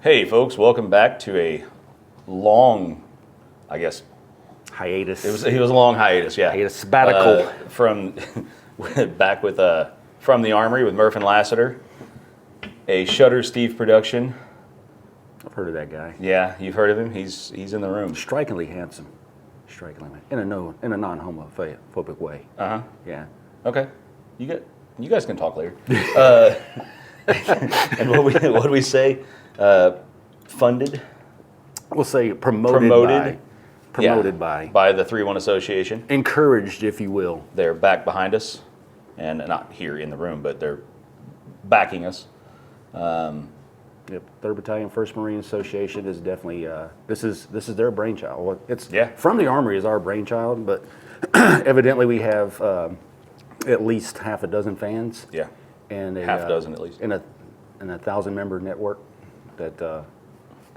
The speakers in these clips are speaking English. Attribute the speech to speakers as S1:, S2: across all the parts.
S1: Hey, folks, welcome back to a long, I guess,
S2: Hiatus.
S1: it was a long hiatus, yeah.
S2: Hiatus sabbatical.
S1: From back with from the Armory with Murph and Lassiter, a Shutter Steve production.
S2: I've heard of that guy.
S1: Yeah, you've heard of him. He's in the room.
S2: Strikingly handsome. Strikingly, in a non-homophobic way. Yeah.
S1: Okay, you guys can talk later. And what do we say? Funded.
S2: We'll say promoted
S1: by the 3-1 Association.
S2: Encouraged, if you will.
S1: They're back behind us, and not here in the room, but they're backing us.
S2: Yep. 3rd Battalion, 1st Marine Association is definitely this is their brainchild. Well, it's from the Armory is our brainchild, but evidently we have at least half a dozen fans.
S1: Yeah.
S2: And
S1: half a dozen at least.
S2: In a 1,000-member network that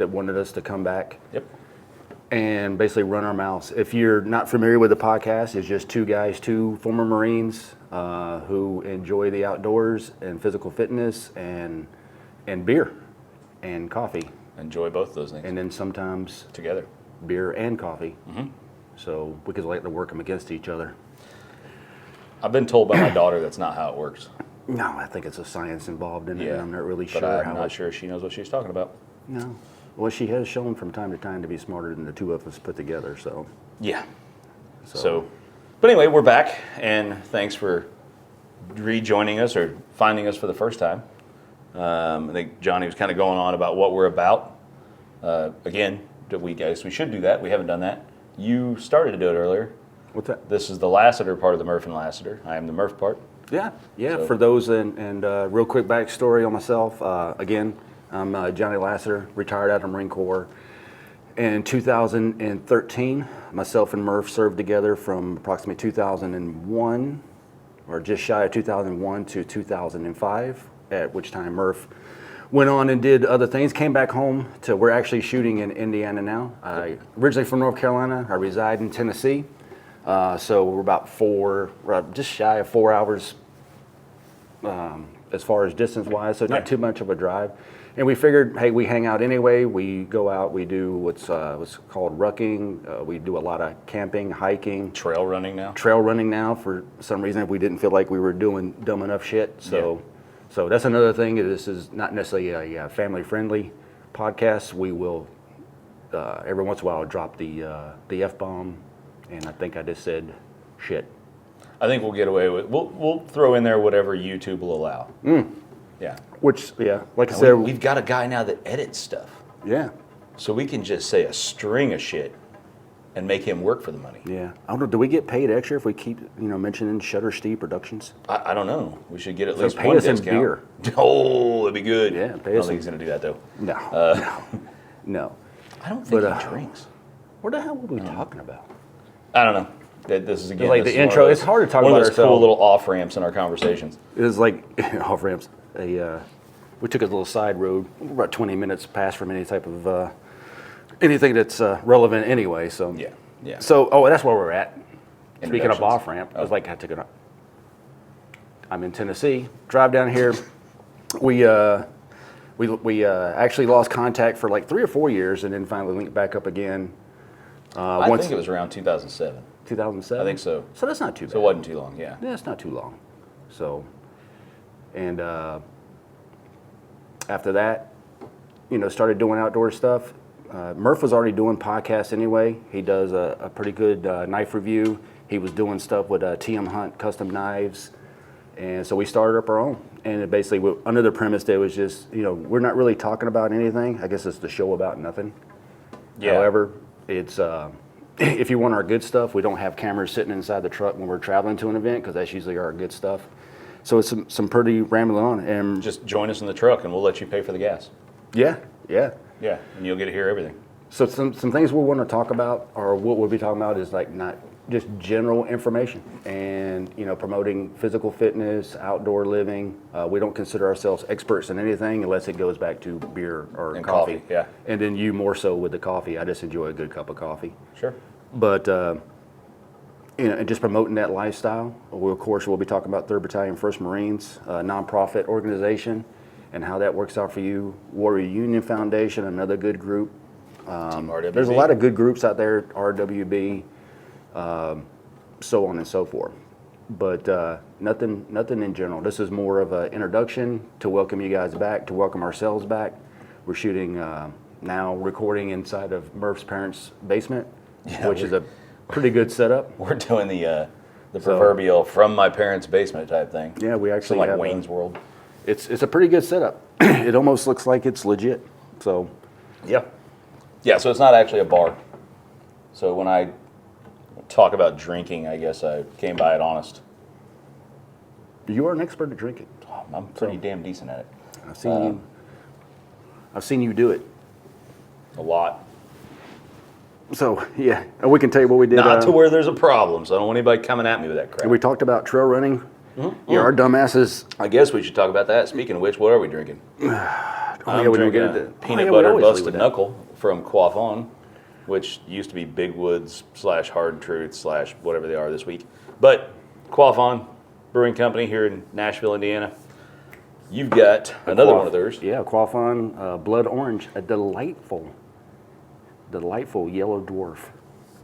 S2: wanted us to come back.
S1: Yep.
S2: And basically run our mouths. If you're not familiar with the podcast, it's just two former Marines who enjoy the outdoors and physical fitness and beer and coffee.
S1: Enjoy both those things.
S2: And then sometimes
S1: together,
S2: beer and coffee.
S1: Mm-hmm.
S2: So we could like to work them against each other.
S1: I've been told by my daughter that's not how it works.
S2: No, I think it's a science involved in it.
S1: Yeah,
S2: And I'm not really sure
S1: but
S2: how.
S1: I'm not sure she knows what she's talking about.
S2: No. Well, she has shown from time to time to be smarter than the two of us put together. So.
S1: Yeah. So, but anyway, we're back, and thanks for rejoining us or finding us for the first time. I think Johnny was kind of going on about what we're about. Again, we should do that. We haven't done that. You started to do it earlier.
S2: What's that?
S1: This is the Lassiter part of the Murph and Lassiter. I am the Murph part.
S2: Yeah. So. For those and real quick backstory on myself. Again, I'm Johnny Lassiter, retired out of the Marine Corps. In 2013, myself and Murph served together from approximately 2001, or just shy of 2001 to 2005. At which time Murph went on and did other things. Came back home to we're actually shooting in Indiana now. Originally from North Carolina. I reside in Tennessee. So we're about just shy of 4 hours as far as distance-wise, so not too much of a drive. And we figured, hey, we hang out anyway. We go out, we do what's called rucking. We do a lot of camping, hiking.
S1: Trail running now. For some reason, we didn't feel like we were doing dumb enough shit. So that's another thing. This is not necessarily a family-friendly podcast. We will, every once in a while, drop the F-bomb. And I think I just said shit. I think we'll get away with. We'll throw in there whatever YouTube will allow. Yeah.
S2: Like I said,
S1: we've got a guy now that edits stuff.
S2: Yeah.
S1: So we can just say a string of shit and make him work for the money.
S2: Yeah. I don't know. Do we get paid extra if we keep mentioning Shutter Steve Productions?
S1: I don't know. We should get at least
S2: pay
S1: one
S2: us
S1: discount.
S2: In beer.
S1: Oh, that'd be good.
S2: Yeah.
S1: I don't think he's gonna do that though.
S2: No.
S1: I don't think he drinks.
S2: What the hell were we talking about?
S1: I don't know. This is again
S2: like the intro. It's hard to talk about ourselves.
S1: One of those cool little off ramps in our conversations.
S2: It was like off ramps. We took a little side road. About 20 minutes past from any type of anything that's relevant anyway. So
S1: yeah.
S2: So that's where we're at. Speaking of off ramp, I was like, I took it up. I'm in Tennessee. Drive down here. We actually lost contact for like 3 or 4 years, and then finally linked back up again.
S1: I think it was around 2007.
S2: 2007?
S1: I think so.
S2: So that's not too bad.
S1: So it wasn't too long, yeah.
S2: Yeah, it's not too long. So, and after that, started doing outdoor stuff. Murph was already doing podcasts anyway. He does a pretty good knife review. He was doing stuff with TM Hunt custom knives. And so we started up our own. And it basically, under the premise that it was just, we're not really talking about anything. I guess it's the show about nothing. Yeah. However, it's if you want our good stuff, we don't have cameras sitting inside the truck when we're traveling to an event because that's usually our good stuff. So it's some pretty rambling on. And
S1: just join us in the truck and we'll let you pay for the gas.
S2: Yeah.
S1: Yeah, and you'll get to hear everything.
S2: So some things we want to talk about, or what we'll be talking about, is like not just general information and promoting physical fitness, outdoor living. We don't consider ourselves experts in anything unless it goes back to beer or coffee.
S1: Yeah.
S2: And then you more so with the coffee. I just enjoy a good cup of coffee.
S1: Sure.
S2: But and just promoting that lifestyle. Of course, we'll be talking about 3rd Battalion, 1st Marines, a nonprofit organization.
S1: and how that works out for you. Warrior Union Foundation, another good group.
S3: Team RWB.
S1: There's a lot of good groups out there, RWB, so on and so forth. But nothing in general. This is more of an introduction to welcome you guys back, to welcome ourselves back. We're shooting now, recording inside of Murph's parents' basement, which is a pretty good setup.
S3: We're doing the proverbial from my parents' basement type thing.
S1: Yeah, we actually
S3: like
S1: have
S3: Wayne's World.
S1: It's a pretty good setup. It almost looks like it's legit. So
S3: Yeah. Yeah, so it's not actually a bar. So when I talk about drinking, I guess I came by it honest.
S1: you are an expert at drinking.
S3: Oh, I'm pretty damn decent at it.
S1: I've seen you do it.
S3: A lot.
S1: So yeah, and we can tell you what we did.
S3: Not to where there's a problem, so I don't want anybody coming at me with that crap.
S1: We talked about trail running. Yeah, our dumbasses.
S3: I guess we should talk about that. Speaking of which, what are we drinking? I'm
S1: we
S3: drinking
S1: get
S3: a
S1: into-
S3: peanut
S1: we
S3: butter
S1: always lead
S3: busted
S1: with that.
S3: knuckle from Quaffon, which used to be Big Woods / Hard Truth / whatever they are this week. But Quaffon Brewing Company here in Nashville, Indiana. You've got another one of theirs.
S1: Yeah, Quaffon Blood Orange, a delightful yellow dwarf.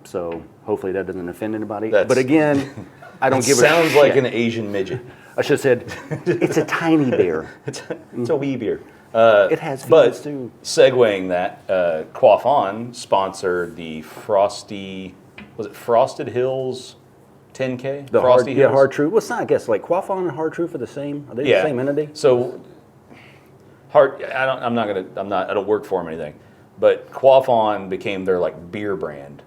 S1: So hopefully that doesn't offend anybody.
S3: That's-
S1: But again, I don't give a
S3: Sounds
S1: shit.
S3: like an Asian midget.
S1: I should have said, it's a tiny beer.
S3: It's a wee beer.
S1: It has
S3: But
S1: feelings too.
S3: segueing that, Quaffon sponsored the Frosted Hills 10K?
S1: The
S3: Frosty Hills?
S1: Hard Truth. Well, it's not, I guess, like Quaffon and Hard Truth are the same. Are they the same entity?
S3: So I don't work for them or anything. But Quaffon became their like beer brand.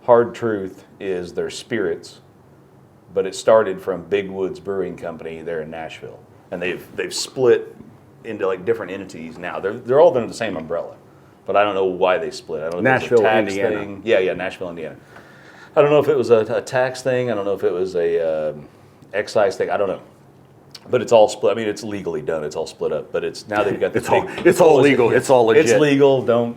S3: Hard Truth is their spirits, but it started from Big Woods Brewing Company there in Nashville, and they've split into like different entities now. They're all under the same umbrella, but I don't know why they split. I don't know if it was
S1: Nashville,
S3: a tax
S1: Indiana.
S3: thing. Yeah, Nashville, Indiana. I don't know if it was a tax thing. I don't know if it was a excise thing. I don't know. But it's all split. I mean, it's legally done. It's all split up. But it's now they've got this
S1: It's all legal. It's all legit.
S3: It's legal. Don't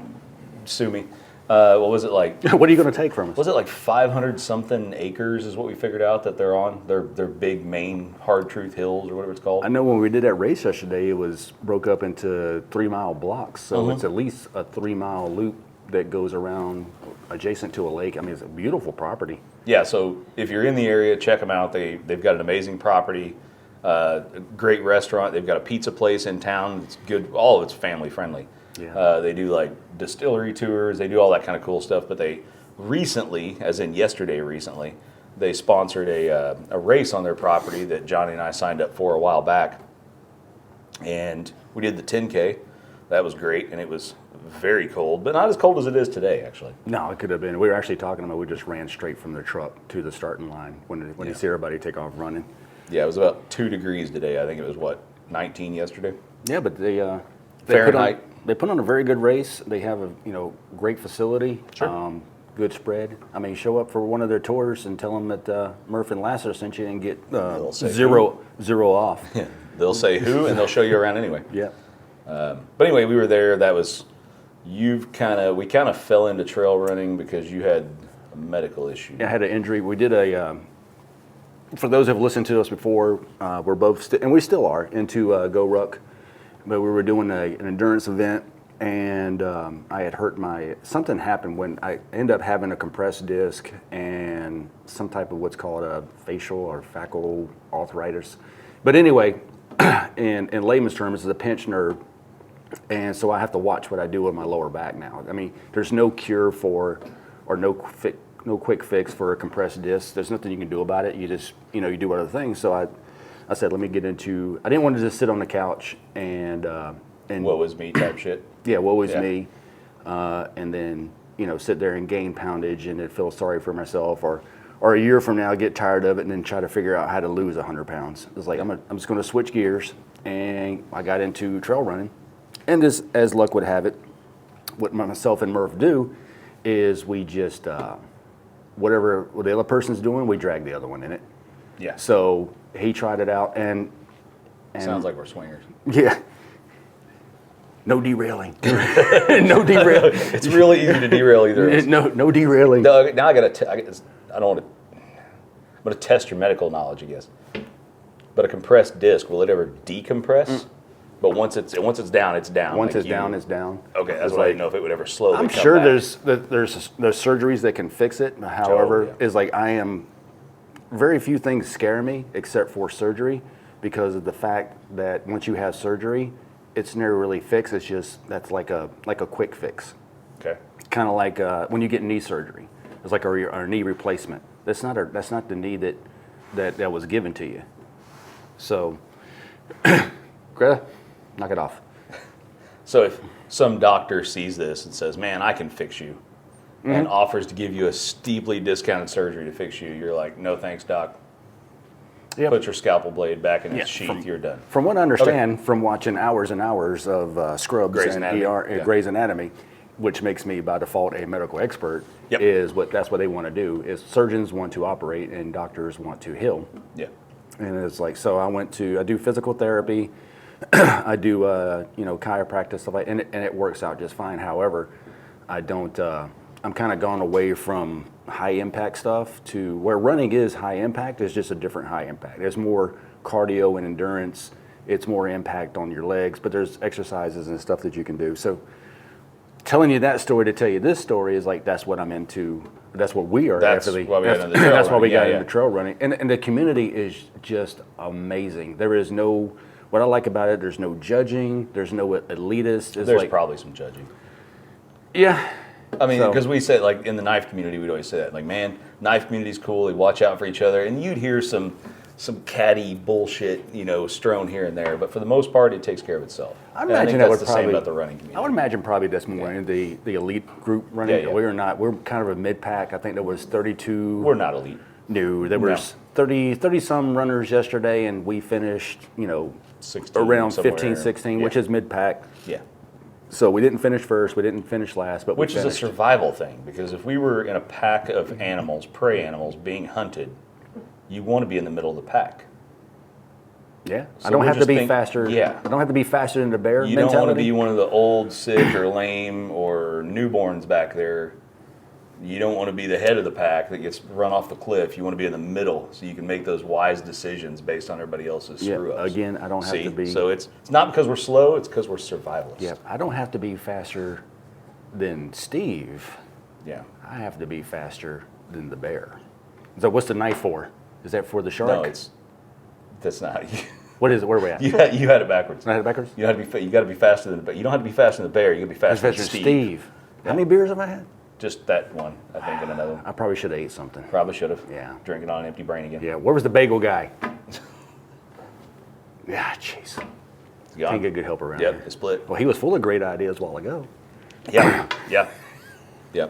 S3: sue me. What was it like?
S1: What are you going to take from us?
S3: Was it like 500 something acres is what we figured out that they're on? Their big main Hard Truth Hills or whatever it's called.
S1: I know when we did that race yesterday, it was broke up into 3-mile blocks. So it's at least a 3-mile loop that goes around adjacent to a lake. I mean, it's a beautiful property.
S3: Yeah, so if you're in the area, check them out. They've got an amazing property, a great restaurant. They've got a pizza place in town. It's good. All of it's family friendly.
S1: Yeah.
S3: They do like distillery tours. They do all that kind of cool stuff. But they recently, as in yesterday recently, they sponsored a race on their property that Johnny and I signed up for a while back. And we did the 10K. That was great, and it was very cold, but not as cold as it is today, actually.
S1: No, it could have been. We were actually talking about we just ran straight from the truck to the starting line when you see everybody take off running.
S3: Yeah, it was about 2 degrees today. I think it was, 19 yesterday?
S1: Yeah, but they
S3: Fahrenheit.
S1: They put on a very good race. They have a great facility.
S3: Sure.
S1: Good spread. I mean, show up for one of their tours and tell them that Murph and Lassiter sent you and get
S3: say
S1: zero off.
S3: Yeah. They'll say who, and they'll show you around anyway.
S1: Yeah.
S3: But anyway, we were there. That was, we kind of fell into trail running because you had a medical issue.
S1: I had an injury. We did for those who have listened to us before, we're both, and we still are, into Go Ruck. But we were doing an endurance event, and I had hurt something happened when I ended up having a compressed disc and some type of what's called a facial or facile arthritis. But anyway, in layman's terms, it's a pinched nerve. And so I have to watch what I do with my lower back now. I mean, there's no cure for, or no quick fix for a compressed disc. There's nothing you can do about it. You just, you do other things. So I said, let me get into, I didn't want to just sit on the couch and
S3: What was me type shit.
S1: yeah, what was me, and then, sit there and gain poundage and then feel sorry for myself, or a year from now get tired of it and then try to figure out how to lose 100 pounds. It's like, I'm just going to switch gears, and I got into trail running. And this, as luck would have it, what myself and Murph do is we just, whatever the other person's doing, we drag the other one in it.
S3: Yeah.
S1: So he tried it out, and
S3: Sounds like we're swingers.
S1: yeah. No derailing. No derailing.
S3: It's really easy to derail either of us.
S1: No derailing.
S3: Now I got to. I don't want to. I'm going to test your medical knowledge, I guess. But a compressed disc, will it ever decompress? But once it's down, it's down.
S2: Once
S3: Like
S2: it's down, it's down.
S3: Okay, that's
S2: It's
S3: what I
S2: like-
S3: didn't know if it would ever slowly
S2: I'm
S3: come
S2: sure
S3: back.
S2: there's surgeries that can fix it. However,
S3: yeah.
S2: is like I am very few things scare me except for surgery because of the fact that once you have surgery, it's never really fixed. It's just that's like a quick fix.
S3: Okay.
S2: Kind of like when you get knee surgery. It's like a knee replacement. That's not the knee that was given to you. So, Greta, knock it off.
S3: So if some doctor sees this and says, "Man, I can fix you," and offers to give you a steeply discounted surgery to fix you, you're like, "No, thanks, doc.
S2: Yep.
S3: Put your scalpel blade back in its
S2: Yeah,
S3: sheath. You're done."
S2: From what I understand, from watching hours and hours of Scrubs
S3: Grey's
S2: and
S3: Anatomy,
S2: ER,
S3: yeah.
S2: Grey's Anatomy, which makes me by default a medical expert,
S3: Yep.
S2: that's what they want to do. Is surgeons want to operate and doctors want to heal.
S3: Yeah.
S2: And it's like, so I do physical therapy, I do chiropractic stuff, and it works out just fine. However, I don't. I'm kind of gone away from high impact stuff to where running is high impact. It's just a different high impact. There's more cardio and endurance. It's more impact on your legs, but there's exercises and stuff that you can do. So telling you that story to tell you this story is like that's what I'm into. That's what we are.
S3: That's
S2: after
S3: why we got into the trail
S2: that's why we
S3: running.
S2: got
S3: Yeah,
S2: into trail running, and the community is just amazing. There is no. What I like about it, there's no judging. There's no elitist. It's
S3: There's
S2: like,
S3: probably some judging.
S2: yeah.
S3: I mean,
S2: So-
S3: because we say, like, in the knife community, we'd always say that. Like, man, knife community's cool. They watch out for each other. And you'd hear some catty bullshit, strewn here and there. But for the most part, it takes care of itself.
S2: I
S3: And
S2: imagine
S3: think
S2: that
S3: that's
S2: would
S3: the same
S2: probably.
S3: about the running community.
S2: I would imagine probably that's more in the elite group running.
S3: Yeah, yeah.
S2: We're not. We're kind of a mid pack. I think there was 32.
S3: We're not elite.
S2: No, there was 30 some runners yesterday, and we finished,
S3: 16,
S2: around
S3: somewhere.
S2: 15, 16,
S3: Yeah.
S2: which is mid pack.
S3: Yeah.
S2: So we didn't finish first, we didn't finish last, but
S3: Which
S2: we
S3: is a
S2: finished.
S3: survival thing, because if we were in a pack of animals, prey animals, being hunted, you want to be in the middle of the pack.
S2: Yeah,
S3: So
S2: I don't
S3: we're
S2: have to
S3: just
S2: be
S3: think-
S2: faster.
S3: yeah.
S2: I don't have to be faster than the bear
S3: You
S2: mentality.
S3: don't want to be one of the old, sick, or lame, or newborns back there. You don't want to be the head of the pack that gets run off the cliff. You want to be in the middle, so you can make those wise decisions based on everybody else's
S2: Yeah,
S3: screw-ups.
S2: again, I don't have
S3: See?
S2: to be.
S3: So it's not because we're slow, it's because we're survivalists.
S2: Yeah, I don't have to be faster than Steve.
S3: Yeah.
S2: I have to be faster than the bear. So what's the knife for? Is that for the shark?
S3: No, that's not.
S2: What is it? Where are we at?
S3: You had it backwards.
S2: I had it backwards?
S3: You got to be faster than the bear. You don't have to be faster than the bear. You got to be
S2: That's
S3: faster than
S2: faster than
S3: Steve.
S2: Steve. How many beers have I had?
S3: Just that one, I think, and another one.
S2: I probably should have ate something.
S3: Probably should have.
S2: Yeah.
S3: Drinking on an empty brain again.
S2: Yeah, where was the bagel guy? Yeah, jeez.
S3: It's gone.
S2: Can't get good help around
S3: Yep,
S2: here.
S3: it's split.
S2: Well, he was full of great ideas a while ago.
S3: Yeah, yeah, yeah.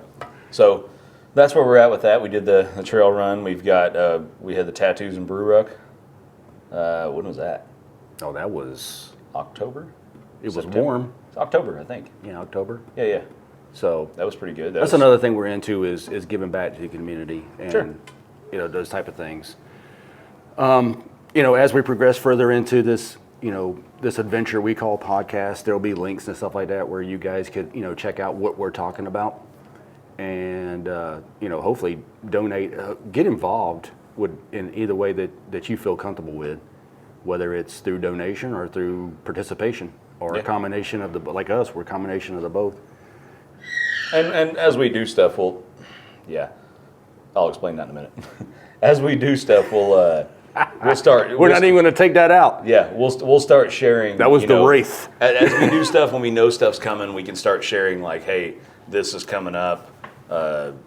S3: So that's where we're at with that. We did the trail run. We've got we had the tattoos in Brew Ruck. When was that?
S2: Oh, that was,
S3: October.
S2: it was
S3: September?
S2: warm.
S3: It's October, I think.
S2: Yeah, October.
S3: Yeah.
S2: So
S3: That was pretty good.
S2: that's another thing we're into is giving back to the community and,
S3: Sure.
S2: Those type of things. As we progress further into this, this adventure we call podcast, there'll be links and stuff like that where you guys could, check out what we're talking about and, hopefully donate, get involved in either way that you feel comfortable with, whether it's through donation or through participation or
S3: Yeah.
S2: a combination of like us, we're a combination of the both.
S3: And as we do stuff, I'll explain that in a minute. As we do stuff, we'll start.
S2: We're not even going to take that out.
S3: Yeah, we'll start sharing.
S2: That was the wraith.
S3: As we do stuff, when we know stuff's coming, we can start sharing like, hey, this is coming up.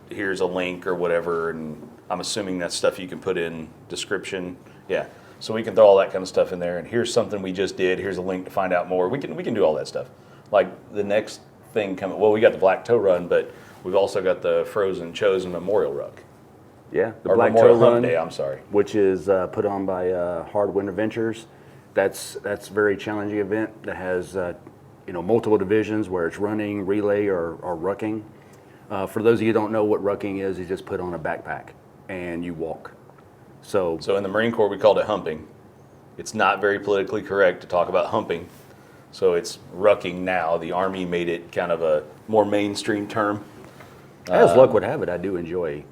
S3: Here's a link or whatever, and I'm assuming that's stuff you can put in description. Yeah, so we can throw all that kind of stuff in there. And here's something we just did. Here's a link to find out more. We can do all that stuff. Like the next thing coming. Well, we got the Black Toe Run, but we've also got the Frozen Chosen Memorial Ruck.
S2: Yeah, the
S3: Or
S2: Black Toe
S3: Memorial Hump
S2: Run,
S3: Day. I'm sorry.
S2: which is put on by Hard Winter Ventures. That's a very challenging event that has multiple divisions where it's running, relay, or rucking. For those of you who don't know what rucking is, you just put on a backpack and you walk. So
S3: So in the Marine Corps, we called it humping. It's not very politically correct to talk about humping. So it's rucking now. The Army made it kind of a more mainstream term.
S2: as luck would have it, I do enjoy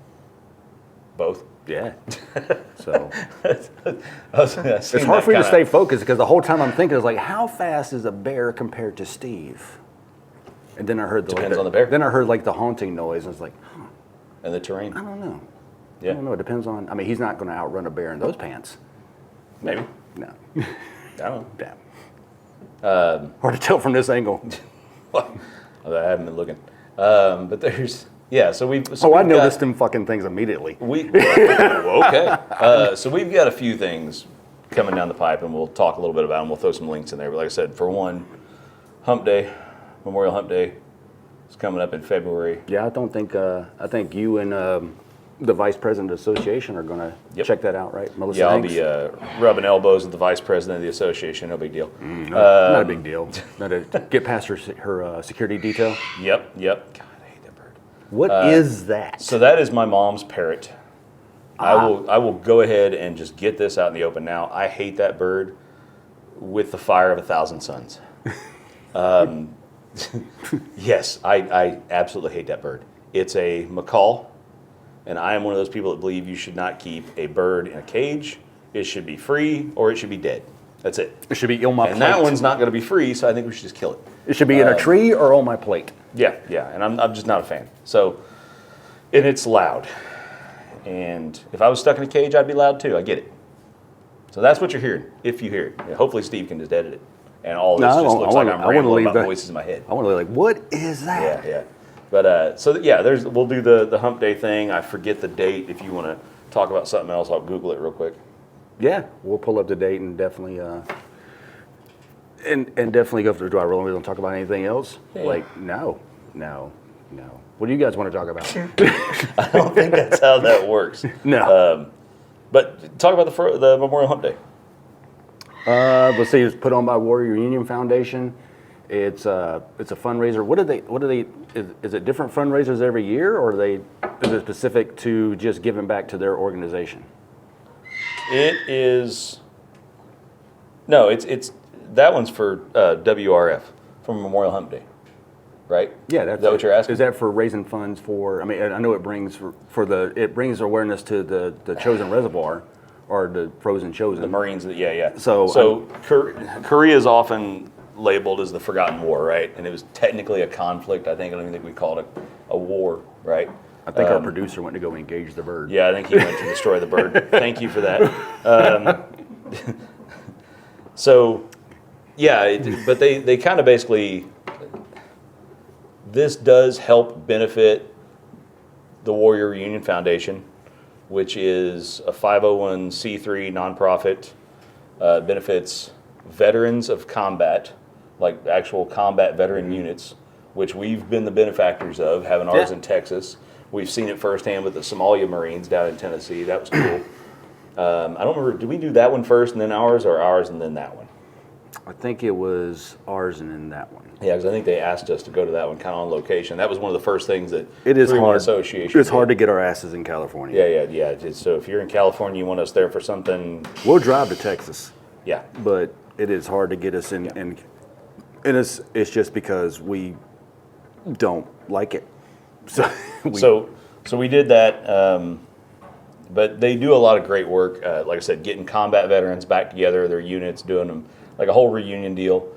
S3: Both.
S1: Yeah. So
S3: It's
S1: it's hard for me to stay focused because the whole time I'm thinking is like, how fast is a bear compared to Steve? And then I heard
S3: Depends on the bear.
S1: Then I heard like the haunting noise, and it's like,
S3: And the terrain.
S1: I don't know.
S3: Yeah.
S1: I don't know. It depends on. I mean, he's not going to outrun a bear in those pants.
S3: Maybe.
S1: No.
S3: I don't know.
S1: Damn. Hard to tell from this angle.
S3: Well, I haven't been looking. But there's, yeah, so we've. So
S1: I
S3: we've got-
S1: noticed them fucking things immediately.
S3: Okay. So we've got a few things coming down the pipe, and we'll talk a little bit about them. We'll throw some links in there. But like I said, for one, Hump Day, Memorial Hump Day, is coming up in February.
S1: Yeah, I don't think. I think you and the vice president of the association are going to
S3: Yep.
S1: check that out, right, Melissa?
S3: Yeah, I'll
S1: Hanks?
S3: be rubbing elbows with the vice president of the association. No big deal.
S1: Not a big deal. Not to get past her security detail.
S3: Yep. God, I hate that bird.
S1: What is that?
S3: So that is my mom's parrot. I will go ahead and just get this out in the open now. I hate that bird with the fire of 1,000 suns. Yes, I absolutely hate that bird. It's a macaw, and I am one of those people that believe you should not keep a bird in a cage. It should be free or it should be dead. That's it.
S1: It should be on my
S3: And
S1: plate.
S3: that one's not going to be free, so I think we should just kill it.
S1: It should be in a tree or on my plate.
S3: Yeah, and I'm just not a fan. So, and it's loud. And if I was stuck in a cage, I'd be loud too. I get it. So that's what you're hearing, if you hear it. Yeah, hopefully Steve can just edit it. And all this
S1: No,
S3: just
S1: I
S3: looks
S1: wanna-
S3: like I'm
S1: I wanna
S3: rambling
S1: leave
S3: about
S1: that-
S3: voices in my head.
S1: I want to be like, what is that?
S3: Yeah. But so yeah, we'll do the Hump Day thing. I forget the date. If you want to talk about something else, I'll Google it real quick.
S1: Yeah, we'll pull up the date and definitely, and definitely go for the dry roll. We don't talk about anything else.
S3: Yeah.
S1: Like, no. What do you guys want to talk about?
S3: I don't think that's how that works.
S1: No.
S3: But talk about the Memorial Hump Day.
S1: Let's see. It's put on by Warrior Union Foundation. It's a fundraiser. What do they? Is it different fundraisers every year, or is it specific to just giving back to their organization?
S3: It is. No, it's that one's for WRF, from Memorial Hump Day, right?
S1: Yeah,
S3: Is that what you're asking?
S1: Is that for raising funds for? I mean, I know it brings it brings awareness to the Chosen Reservoir, or the Frozen Chosen.
S3: The Marines? Yeah.
S1: So
S3: Korea is often labeled as the Forgotten War, right? And it was technically a conflict. I don't even think we called it a war, right?
S1: I think our producer went to go engage the bird.
S3: Yeah, I think he went to destroy the bird. Thank you for that. So, yeah, but they kind of basically, this does help benefit the Warrior Union Foundation, which is a 501c3 nonprofit, benefits veterans of combat, like actual combat veteran units, which we've been the benefactors of, having ours in Texas. We've seen it firsthand with the Somalia Marines down in Tennessee. That was cool. I don't remember, did we do that one first and then ours, or ours and then that one?
S1: I think it was ours and then that one.
S3: Yeah, because I think they asked us to go to that one kind of on location. That was one of the first things that
S1: It is
S3: 3-1
S1: hard.
S3: Association
S1: It's hard
S3: did.
S1: to get our asses in California.
S3: Yeah. So if you're in California, you want us there for something,
S1: We'll drive to Texas,
S3: yeah.
S1: but it is hard to get us in, and it's just because we don't like it. So
S3: So we did that, but they do a lot of great work. Like I said, getting combat veterans back together, their units, doing them like a whole reunion deal,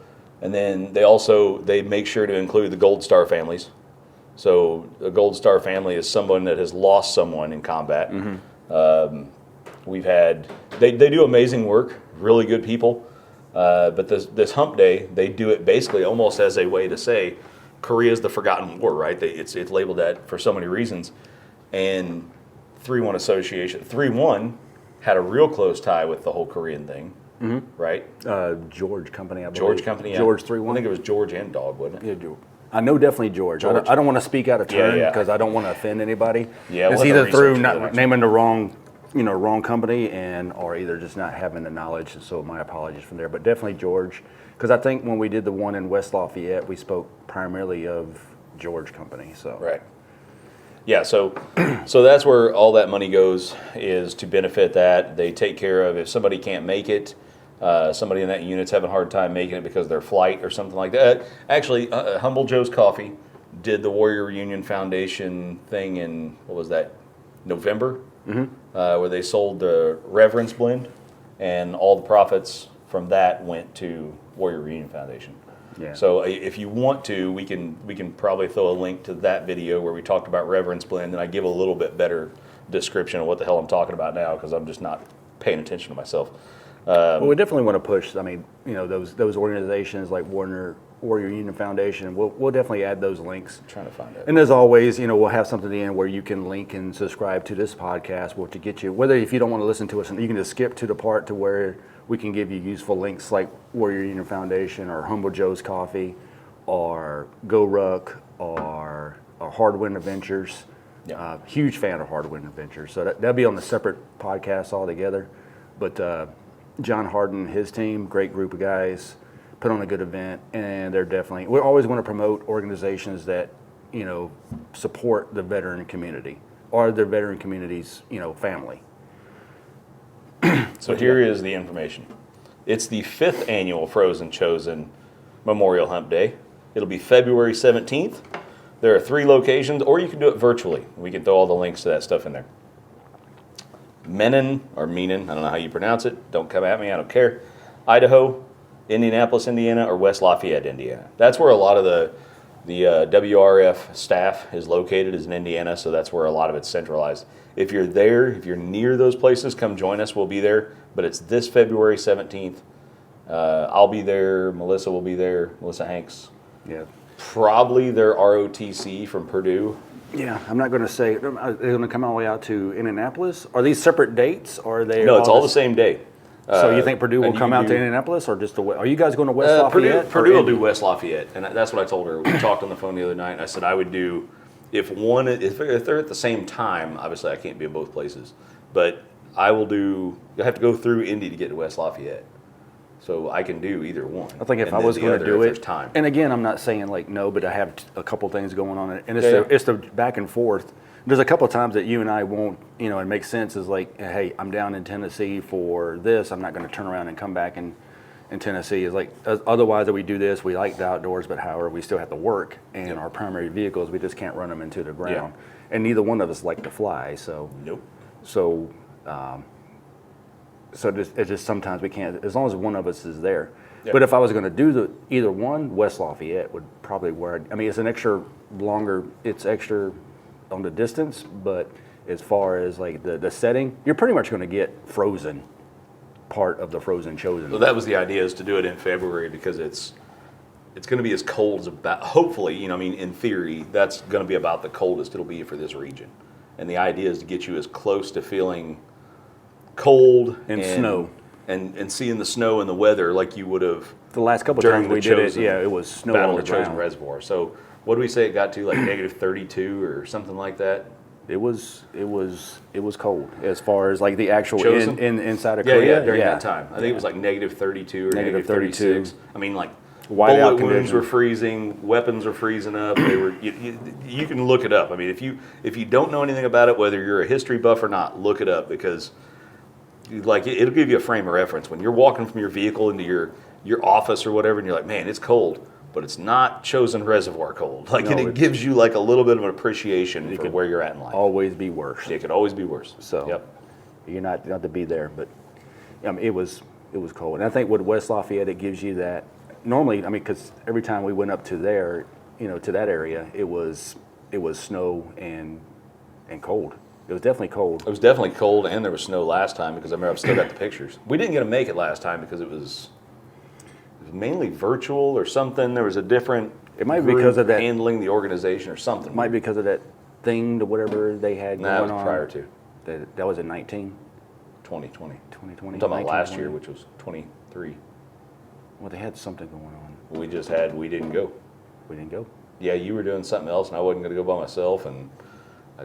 S3: and then they make sure to include the Gold Star families. So a Gold Star family is someone that has lost someone in combat. We've had they do amazing work, really good people. But this Hump Day, they do it basically almost as a way to say Korea's the Forgotten War, right? It's labeled that for so many reasons. And 3-1 Association, 3-1 had a real close tie with the whole Korean thing, right?
S1: George Company, I believe.
S3: George Company, yeah.
S1: George
S3: I
S1: 3-1.
S3: think it was George and Dog, wasn't it?
S1: Yeah, George. I know definitely George. I don't want to speak out of turn
S3: Yeah.
S1: because I don't want to offend anybody.
S3: Yeah,
S1: it's
S3: we'll have
S1: either
S3: to
S1: through
S3: research
S1: not
S3: it.
S1: naming the wrong company, or either just not having the knowledge. So my apologies from there. But definitely George, because I think when we did the one in West Lafayette, we spoke primarily of George Company. So
S3: Right. Yeah, so that's where all that money goes, is to benefit that. They take care of if somebody can't make it, somebody in that unit's having a hard time making it because of their flight or something like that. Actually, Humble Joe's Coffee did the Warrior Union Foundation thing in, what was that, November, where they sold the Reverence blend, and all the profits from that went to Warrior Reunion Foundation.
S1: Yeah.
S3: So if you want to, we can probably throw a link to that video where we talked about Reverence blend, and I give a little bit better description of what the hell I'm talking about now because I'm just not paying attention to myself.
S1: Well, we definitely want to push. I mean, you know, those organizations like Warrior Union Foundation. We'll definitely add those links.
S3: I'm trying to find it.
S1: And as always, you know, we'll have something at the end where you can link and subscribe to this podcast, to get you. Whether if you don't want to listen to us, you can just skip to the part to where we can give you useful links like Warrior Union Foundation or Humble Joe's Coffee, or Go Ruck, or Hardwind Adventures.
S3: Yeah.
S1: Huge fan of Hardwind Adventures. So that'll be on a separate podcast altogether. But John Harden and his team, great group of guys, put on a good event, and we're always going to promote organizations that, you know, support the veteran community or the veteran community's, you know, family.
S3: So here is the information. It's the 5th annual Frozen Chosen Memorial Hump Day. It'll be February 17th. There are 3 locations, or you can do it virtually. We can throw all the links to that stuff in there. Menin, or Menen, I don't know how you pronounce it. Don't come at me, I don't care. Idaho, Indianapolis, Indiana, or West Lafayette, Indiana. That's where a lot of the WRF staff is located, is in Indiana, so that's where a lot of it's centralized. If you're there, if you're near those places, come join us. We'll be there. But it's this February 17th. I'll be there. Melissa will be there. Melissa Hanks.
S1: Yeah.
S3: Probably their ROTC from Purdue.
S1: Yeah, I'm not going to say, they're going to come all the way out to Indianapolis? Are these separate dates, or are they?
S3: No, it's all the same day.
S1: So you think Purdue will
S3: and you
S1: come
S3: can
S1: out to
S3: do-
S1: Indianapolis, or just are you guys going to West Lafayette?
S3: Purdue will
S1: Indy?
S3: do West Lafayette, and that's what I told her. We talked on the phone the other night, and I said I would do if they're at the same time. Obviously, I can't be in both places, but I will do. You have to go through Indy to get to West Lafayette, so I can do either one.
S1: I think if
S3: And
S1: I
S3: then
S1: was
S3: the
S1: going
S3: other
S1: to do
S3: if
S1: it,
S3: there's time.
S1: and again, I'm not saying like no, but I have a couple things going on, and it's
S3: Yeah,
S1: it's the back and forth. There's a couple of times that you and I won't, you know, it makes sense. Is like, hey, I'm down in Tennessee for this. I'm not going to turn around and come back in Tennessee. Is like otherwise that we do this. We like the outdoors, but however, we still have to work, and our primary vehicles, we just can't run them into the ground. And neither one of us like to fly, so
S3: Nope.
S1: so it's just sometimes we can't, as long as one of us is there.
S3: Yep.
S1: But if I was going to do either one, West Lafayette would probably I mean, it's an extra longer, it's extra on the distance, but as far as like the setting, you're pretty much going to get Frozen part of the Frozen Chosen.
S3: So that was the idea, is to do it in February because it's going to be as cold as about. Hopefully, you know, I mean, in theory, that's going to be about the coldest it'll be for this region, and the idea is to get you as close to feeling cold
S1: And snow.
S3: and seeing the snow and the weather like you would have
S1: The last couple of
S3: during
S1: times
S3: the
S1: we did it,
S3: Chosen
S1: yeah, it was snow
S3: Battle
S1: on
S3: of
S1: the
S3: the Chosen
S1: ground.
S3: Reservoir. So what do we say it got to, like negative 32 or something like that?
S1: It was cold as far as like the actual
S3: Chosen?
S1: inside of
S3: Yeah,
S1: Korea.
S3: yeah, during that time. I think it was like negative 32 or
S1: Negative
S3: negative 36. I mean, like,
S1: Whiteout
S3: bullet wounds
S1: conditions.
S3: were freezing, weapons were freezing up. They were. You can look it up. I mean, if you don't know anything about it, whether you're a history buff or not, look it up because, like, it'll give you a frame of reference when you're walking from your vehicle into your office or whatever, and you're like, man, it's cold. But it's not Chosen Reservoir cold. Like,
S1: No,
S3: it gives you like a little bit of an appreciation for
S1: could
S3: where you're at in life.
S1: Always be worse.
S3: It could always be worse.
S1: So
S3: yep.
S1: you're not to be there, but I mean, it was cold. And I think with West Lafayette, it gives you that. Normally, I mean, because every time we went up to there, you know, to that area, it was snow and cold. It was definitely cold.
S3: It was definitely cold, and there was snow last time because I remember I've still got the pictures. We didn't get to make it last time because it was mainly virtual or something. There was a different.
S1: It might be because of that.
S3: handling the organization or something.
S1: Might be because of that thing, to whatever they had
S3: Nah, it
S1: going
S3: was
S1: on.
S3: prior to
S1: That was in 19,
S3: 2020.
S1: 2020.
S3: I'm talking about last
S1: 1920.
S3: year, which was 23.
S1: Well, they had something going on.
S3: We didn't go.
S1: We didn't go.
S3: Yeah, you were doing something else, and I wasn't going to go by myself, and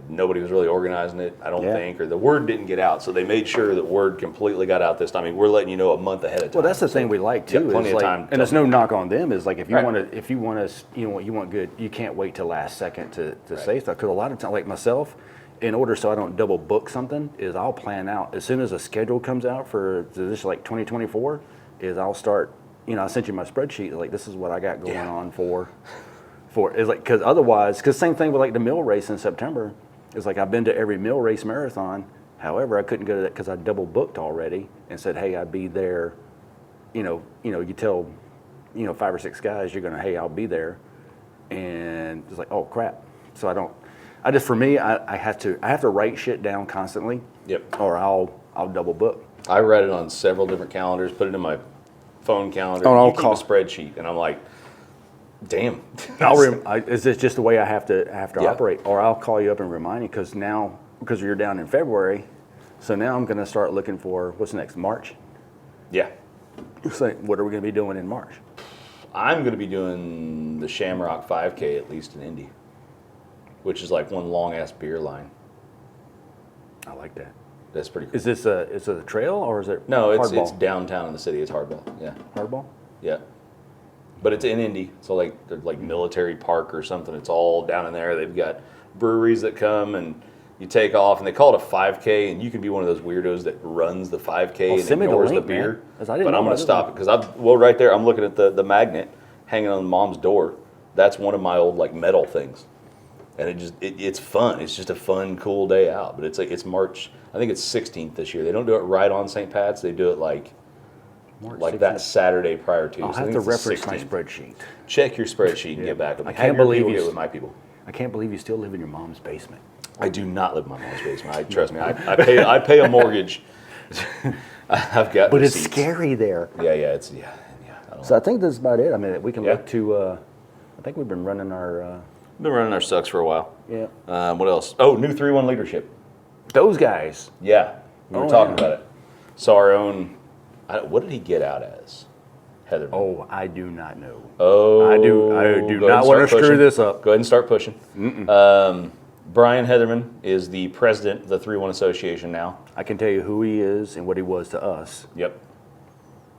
S3: nobody was really organizing it, I don't
S1: Yeah.
S3: think, or the word didn't get out. So they made sure that word completely got out this time. I mean, we're letting you know a month ahead of time.
S1: Well, that's the thing we like too.
S3: Yeah, plenty
S1: is
S3: of
S1: like,
S3: time.
S1: and it's no knock on them. Is like if you
S3: Right.
S1: want to, you want good. You can't wait till last second to say stuff. Because a lot of times, like myself, in order so I don't double book something, is I'll plan out as soon as a schedule comes out for this like 2024. Is I'll start. You know, I sent you my spreadsheet. Like this is what I got going on for. Is like because otherwise, because same thing with like the mill race in September. It's like I've been to every mill race marathon. However, I couldn't go to that because I double booked already and said, hey, I'd be there. You tell, 5 or 6 guys, you're going to, hey, I'll be there. And it's like, oh crap. So for me, I have to write shit down constantly.
S3: Yep.
S1: Or I'll double book.
S3: I read it on several different calendars, put it in my phone calendar.
S1: Oh, I'll
S3: keep a spreadsheet, and I'm like, damn.
S1: Is this just the way I have to operate? Or I'll call you up and remind you because you're down in February. So now I'm going to start looking for what's next, March?
S3: Yeah.
S1: So what are we going to be doing in March?
S3: I'm going to be doing the Shamrock 5K, at least in Indy, which is like one long-ass beer line.
S1: I like that.
S3: That's pretty cool.
S1: Is this a trail or is it
S3: No, it's
S1: hardball?
S3: downtown in the city. It's hardball. Yeah.
S1: Hardball?
S3: Yeah. But it's in Indy. So they're like military park or something. It's all down in there. They've got breweries that come and you take off, and they call it a 5K, and you can be one of those weirdos that runs the 5K and
S1: send me the
S3: ignores
S1: link,
S3: the beer.
S1: man, 'cause I didn't
S3: But
S1: know
S3: I'm going
S1: about
S3: to stop it because right there, I'm looking at the magnet hanging on Mom's door. That's one of my old like metal things, and it's fun. It's just a fun, cool day out. But it's March. I think it's 16th this year. They don't do it right on St. Pat's. They do it like
S1: March
S3: that
S1: 16th.
S3: Saturday prior to.
S1: I'll
S3: So I
S1: have
S3: think
S1: to
S3: it's the
S1: reference my
S3: 16th.
S1: spreadsheet.
S3: Check your spreadsheet and get back with me.
S1: I can't
S3: Have your
S1: believe
S3: people
S1: you
S3: get with my people.
S1: I can't believe you still live in your mom's basement.
S3: I do not live in my mom's basement. Trust me. I pay a mortgage. I've got.
S1: But it's
S3: receipts.
S1: scary there.
S3: Yeah. I don't
S1: So I think that's about it. I mean, we can
S3: Yeah.
S1: look to. I think we've been running our.
S3: Been running our sucks for a while.
S1: Yeah.
S3: What else? Oh, new 3-1 leadership.
S1: Those guys.
S3: Yeah, we were
S1: Oh,
S3: talking
S1: yeah.
S3: about it. So our own. What did he get out as? Heatherman.
S1: Oh, I do not know.
S3: Oh,
S1: I do
S3: go ahead
S1: not
S3: and
S1: want to
S3: start
S1: screw
S3: pushing.
S1: this up.
S3: Go ahead and start pushing. Brian Heatherman is the president of the 3-1 Association now.
S1: I can tell you who he is and what he was to us.
S3: Yep.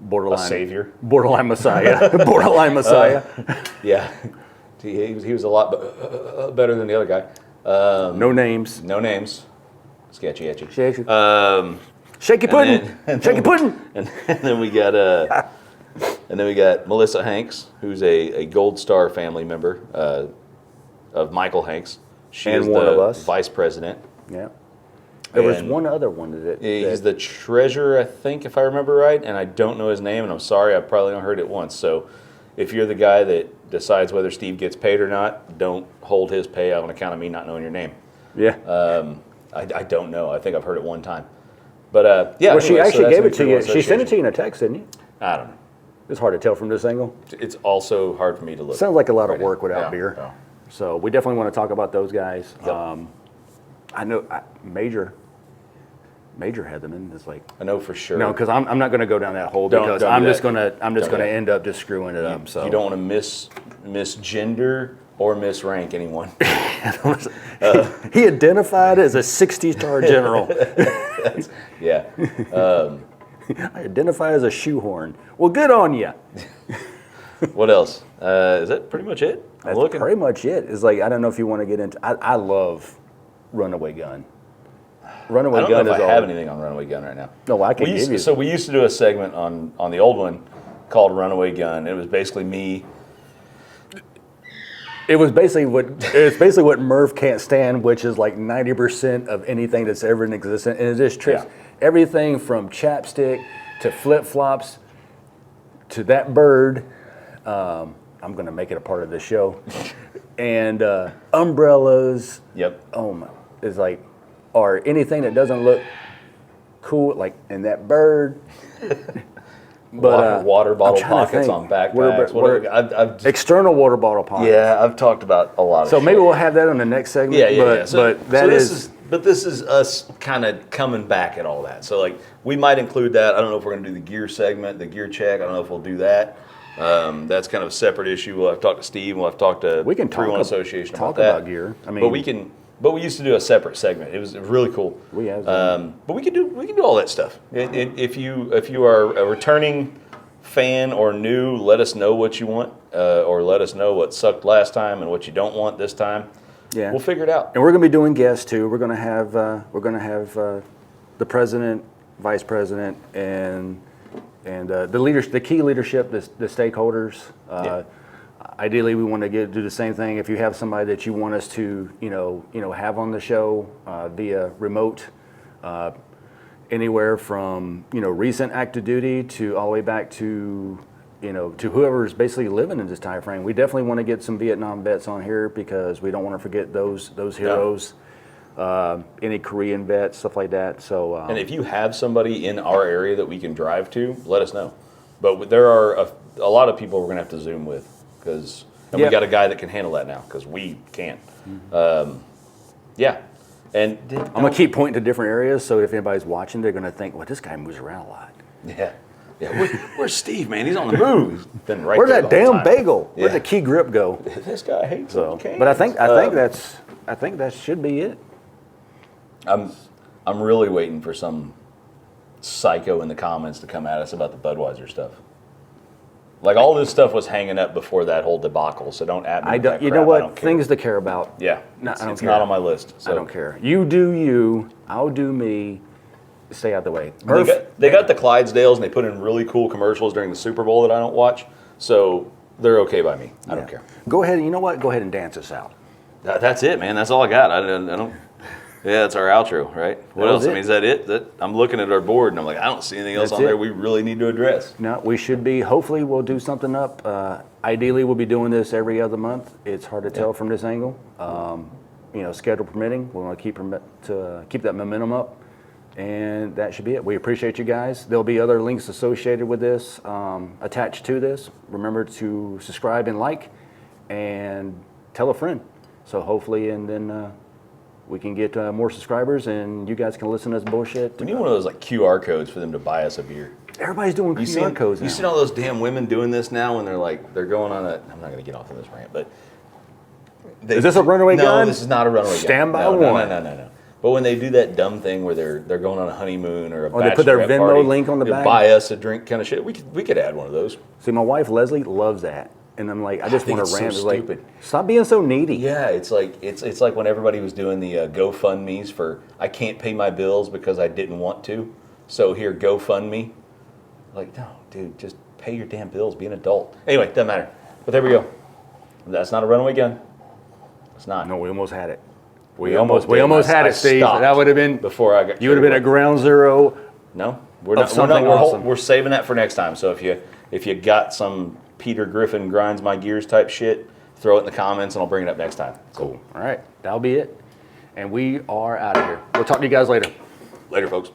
S1: Borderline
S3: A savior.
S1: Borderline Messiah. Borderline Messiah.
S3: Yeah. He was a lot better than the other guy.
S1: No names.
S3: No names. Sketchy etchy.
S1: Shaky,
S3: Um,
S1: shaky pudding. Shaky pudding.
S3: and then we got Melissa Hanks, who's a Gold Star family member of Michael Hanks. She
S1: And
S3: is
S1: one
S3: the
S1: of us.
S3: vice president.
S1: Yeah. There was
S3: And
S1: one other one that
S3: He's the treasurer, I think, if I remember right, and I don't know his name, and I'm sorry, I probably only heard it once. So if you're the guy that decides whether Steve gets paid or not, don't hold his pay on account of me not knowing your name.
S1: Yeah.
S3: I don't know. I think I've heard it one time. But yeah.
S1: Well, she
S3: anyway, so
S1: actually
S3: that's
S1: gave
S3: the
S1: it to you.
S3: 3-1
S1: She sent it to
S3: Association.
S1: you in a text, didn't you?
S3: I don't know.
S1: It's hard to tell from this angle.
S3: It's also hard for me to look.
S1: Sounds like a lot
S3: right
S1: of work
S3: now.
S1: without
S3: Yeah,
S1: beer.
S3: yeah.
S1: So we definitely want to talk about those guys.
S3: Yep.
S1: I know Major Heatherman is like
S3: I know for sure.
S1: no, because I'm not going to go down that hole
S3: Don't
S1: because
S3: do
S1: I'm
S3: that.
S1: just gonna
S3: Don't do that.
S1: end up just screwing it up. So
S3: You don't want to misgender or misrank anyone.
S1: he identified as a 60-star general.
S3: Yeah.
S1: I identify as a shoehorn. Well, good on you.
S3: What else? Is that pretty much it? I'm
S1: That's
S3: looking.
S1: pretty much it. It's like I don't know if you want to get into. I love Runaway Gun. Runaway
S3: I don't
S1: Gun
S3: know if
S1: is
S3: I
S1: all.
S3: have anything on Runaway Gun right now.
S1: No, I can
S3: we
S1: give
S3: used,
S1: you.
S3: So we used to do a segment on the old one called Runaway Gun. It was basically me.
S1: It was basically what Murph can't stand, which is like 90% of anything that's ever in existence, and it just trips
S3: Yeah.
S1: everything from chapstick to flip flops to that bird. I'm going to make it a part of the show, and umbrellas.
S3: Yep.
S1: Oh my! It's like, or anything that doesn't look cool, like in that bird. But
S3: water
S1: I'm
S3: bottle
S1: trying to
S3: pockets
S1: think.
S3: on backpacks. I've just,
S1: External water bottle pockets.
S3: yeah, I've talked about a lot of
S1: So
S3: shit.
S1: maybe we'll have that on the next segment.
S3: Yeah.
S1: But, but that is
S3: this is us kind of coming back at all that. So like we might include that. I don't know if we're going to do the gear segment, the gear check. I don't know if we'll do that. That's kind of a separate issue. We'll have to talk to Steve. We'll have to talk to
S1: We can
S3: 3-1
S1: talk
S3: Association
S1: talk
S3: about that.
S1: about gear. I mean,
S3: but we used to do a separate segment. It was really cool.
S1: We have.
S3: But we can do all that stuff. If you are a returning fan or new, let us know what you want, or let us know what sucked last time and what you don't want this time.
S1: Yeah.
S3: We'll figure it out.
S1: And we're going to be doing guests too. We're going to have the president, vice president, and the leaders, the key leadership, the stakeholders.
S3: Yeah.
S2: Ideally, we want to do the same thing. If you have somebody that you want us to, have on the show via remote, anywhere from recent active duty to all the way back to to whoever's basically living in this time frame. We definitely want to get some Vietnam vets on here because we don't want to forget those heroes. Any Korean vets, stuff like that. So,
S3: and if you have somebody in our area that we can drive to, let us know. But there are a lot of people we're going to have to Zoom with because we got a guy that can handle that now because we can't. Yeah. And
S2: I'm going to keep pointing to different areas, so if anybody's watching, they're going to think, well, this guy moves around a lot.
S3: Yeah. Where's Steve, man? He's on the move. He's been right
S2: Where's
S3: there
S2: that
S3: the whole
S2: damn
S3: time.
S2: bagel? Where's the key grip go?
S3: This guy hates
S2: So,
S3: cans.
S2: but I think that should be it.
S3: I'm really waiting for some psycho in the comments to come at us about the Budweiser stuff. Like all this stuff was hanging up before that whole debacle, so don't at me.
S2: I
S3: with
S2: don't.
S3: that
S2: You
S3: crap.
S2: know
S3: I don't
S2: what?
S3: care.
S2: Things to care about.
S3: Yeah,
S2: No,
S3: it's,
S2: I don't
S3: it's
S2: care.
S3: not on my list. So.
S2: I don't care. You do you. I'll do me. Stay out of the way. Murph,
S3: They got the Clydesdales and they put in really cool commercials during the Super Bowl that I don't watch, so they're okay by me. I don't care.
S2: Go ahead. You know what? Go ahead and dance us out.
S3: That's it, man. That's all I got. I don't. Yeah, that's our outro, right? What
S2: That
S3: else?
S2: was
S3: I mean, is that it? I'm looking at our board and I'm like, I don't see anything else
S2: That's
S3: on there
S2: it.
S3: we really need to address.
S2: No, we should be. Hopefully, we'll do something up. Ideally, we'll be doing this every other month. It's hard to tell from this angle. Schedule permitting, we want to keep that momentum up, and that should be it. We appreciate you guys. There'll be other links associated with this attached to this. Remember to subscribe and like, and tell a friend. So hopefully, and then we can get more subscribers, and you guys can listen to this bullshit.
S3: We need one of those like QR codes for them to buy us a beer.
S2: Everybody's doing QR codes now.
S3: You seen all those damn women doing this now when they're going on a. I'm not going to get off on this rant, but
S2: Is this a runaway gun?
S3: No, this is not a runaway gun.
S2: Stand by
S3: no,
S2: one.
S3: No. But when they do that dumb thing where they're going on a honeymoon or a
S2: Or they put their
S3: bachelorette
S2: Venmo
S3: party,
S2: link on the
S3: they
S2: back.
S3: buy us a drink kind of shit. We could add one of those.
S2: See, my wife Leslie loves that, and I'm like, I just
S3: think
S2: want to
S3: it's so
S2: rant. It's like,
S3: stupid.
S2: stop being so needy.
S3: Yeah, it's like when everybody was doing the GoFundMe's for I can't pay my bills because I didn't want to, so here GoFundMe. Like, no, dude, just pay your damn bills. Be an adult. Anyway, doesn't matter. But there we go. That's not a runaway gun. It's not.
S2: No, we almost had it.
S3: We
S2: We
S3: almost
S2: almost
S3: did.
S2: had
S3: I
S2: it, Steve.
S3: stopped
S2: That would have been
S3: before I got.
S2: You would have been at ground zero.
S3: No, we're
S2: Of
S3: not.
S2: something awesome.
S3: We're saving that for next time. So if you got some Peter Griffin grinds my gears type shit, throw it in the comments and I'll bring it up next time.
S2: Cool. All right, that'll be it, and we are out of here. We'll talk to you guys later.
S3: Later, folks.